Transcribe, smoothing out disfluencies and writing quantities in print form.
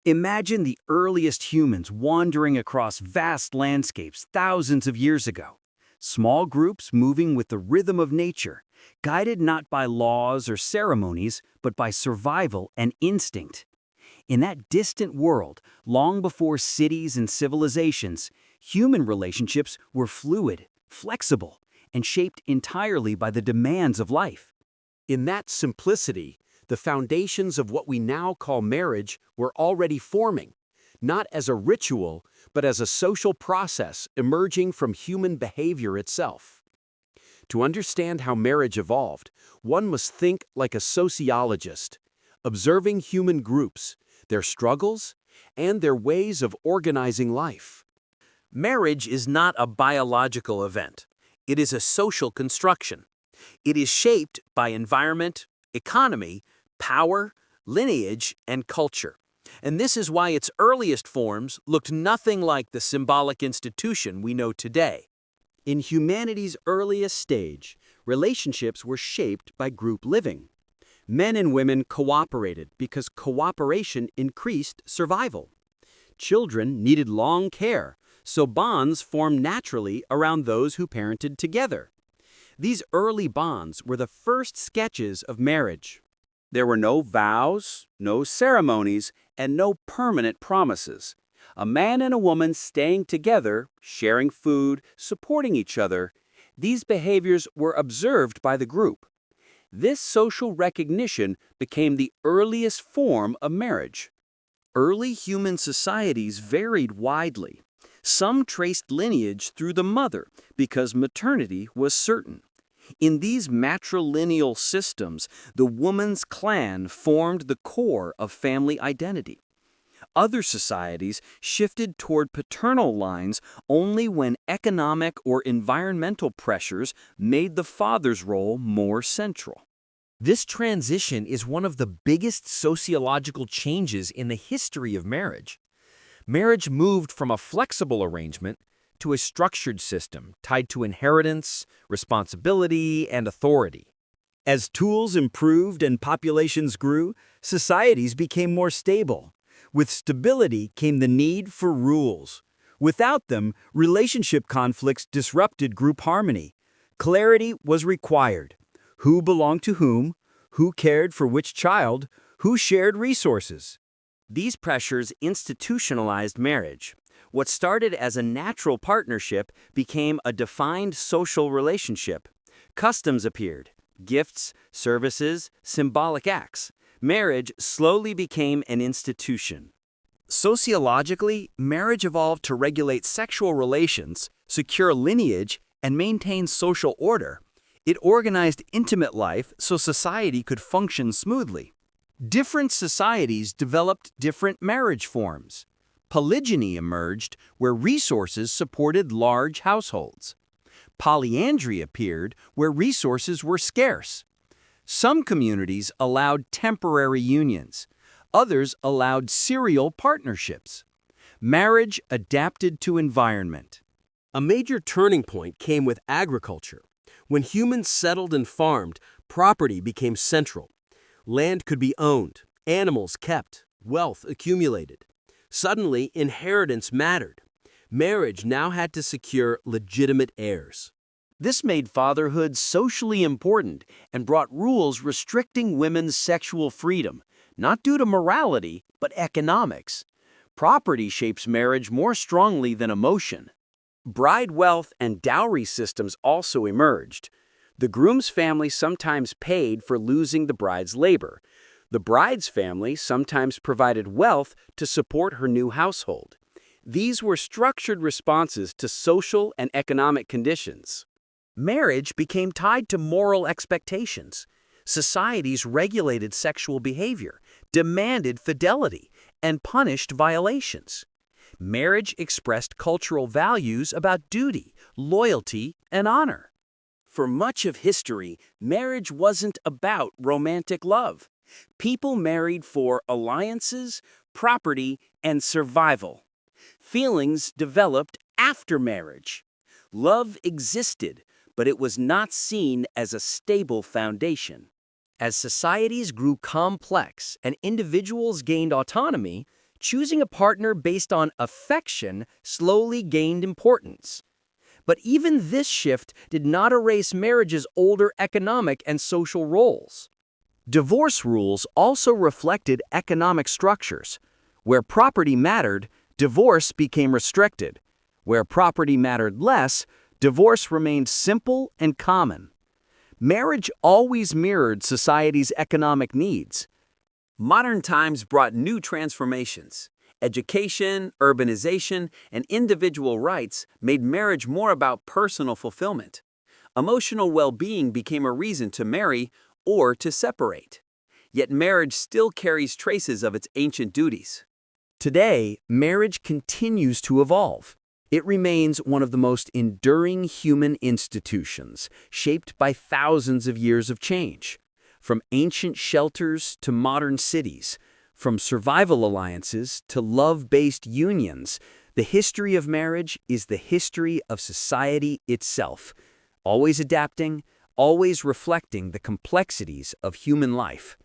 Imagine the earliest humans wandering across vast landscapes thousands of years ago. Small groups moving with the rhythm of nature, guided not by laws or ceremonies, but by survival and instinct. In that distant world, long before cities and civilizations, human relationships were fluid, flexible, and shaped entirely by the demands of life. In that simplicity, the foundations of what we now call marriage were already forming, not as a ritual, but as a social process emerging from human behavior itself. To understand how marriage evolved, one must think like a sociologist, observing human groups, their struggles, and their ways of organizing life. Marriage is not a biological event. It is a social construction. It is shaped by environment, economy, power, lineage, and culture. And this is why its earliest forms looked nothing like the symbolic institution we know today. In humanity's earliest stage, relationships were shaped by group living. Men and women cooperated because cooperation increased survival. Children needed long care, so bonds formed naturally around those who parented together. These early bonds were the first sketches of marriage. There were no vows, no ceremonies, and no permanent promises. A man and a woman staying together, sharing food, supporting each other, these behaviors were observed by the group. This social recognition became the earliest form of marriage. Early human societies varied widely. Some traced lineage through the mother because maternity was certain. In these matrilineal systems, the woman's clan formed the core of family identity. Other societies shifted toward paternal lines only when economic or environmental pressures made the father's role more central. This transition is one of the biggest sociological changes in the history of marriage. Marriage moved from a flexible arrangement to a structured system tied to inheritance, responsibility, and authority. As tools improved and populations grew, societies became more stable. With stability came the need for rules. Without them, relationship conflicts disrupted group harmony. Clarity was required. Who belonged to whom? Who cared for which child? Who shared resources? These pressures institutionalized marriage. What started as a natural partnership became a defined social relationship. Customs appeared, gifts, services, symbolic acts. Marriage slowly became an institution. Sociologically, marriage evolved to regulate sexual relations, secure lineage, and maintain social order. It organized intimate life so society could function smoothly. Different societies developed different marriage forms. Polygyny emerged where resources supported large households. Polyandry appeared where resources were scarce. Some communities allowed temporary unions. Others allowed serial partnerships. Marriage adapted to environment. A major turning point came with agriculture. When humans settled and farmed, property became central. Land could be owned, animals kept, wealth accumulated. Suddenly, inheritance mattered. Marriage now had to secure legitimate heirs. This made fatherhood socially important and brought rules restricting women's sexual freedom, not due to morality, but economics. Property shapes marriage more strongly than emotion. Bride wealth and dowry systems also emerged. The groom's family sometimes paid for losing the bride's labor. The bride's family sometimes provided wealth to support her new household. These were structured responses to social and economic conditions. Marriage became tied to moral expectations. Societies regulated sexual behavior, demanded fidelity, and punished violations. Marriage expressed cultural values about duty, loyalty, and honor. For much of history, marriage wasn't about romantic love. People married for alliances, property, and survival. Feelings developed after marriage. Love existed, but it was not seen as a stable foundation. As societies grew complex and individuals gained autonomy, choosing a partner based on affection slowly gained importance. But even this shift did not erase marriage's older economic and social roles. Divorce rules also reflected economic structures. Where property mattered, divorce became restricted. Where property mattered less, divorce remained simple and common. Marriage always mirrored society's economic needs. Modern times brought new transformations. Education, urbanization, and individual rights made marriage more about personal fulfillment. Emotional well-being became a reason to marry or to separate. Yet marriage still carries traces of its ancient duties. Today, marriage continues to evolve. It remains one of the most enduring human institutions, shaped by thousands of years of change. From ancient shelters to modern cities, from survival alliances to love-based unions, the history of marriage is the history of society itself, always adapting, always reflecting the complexities of human life.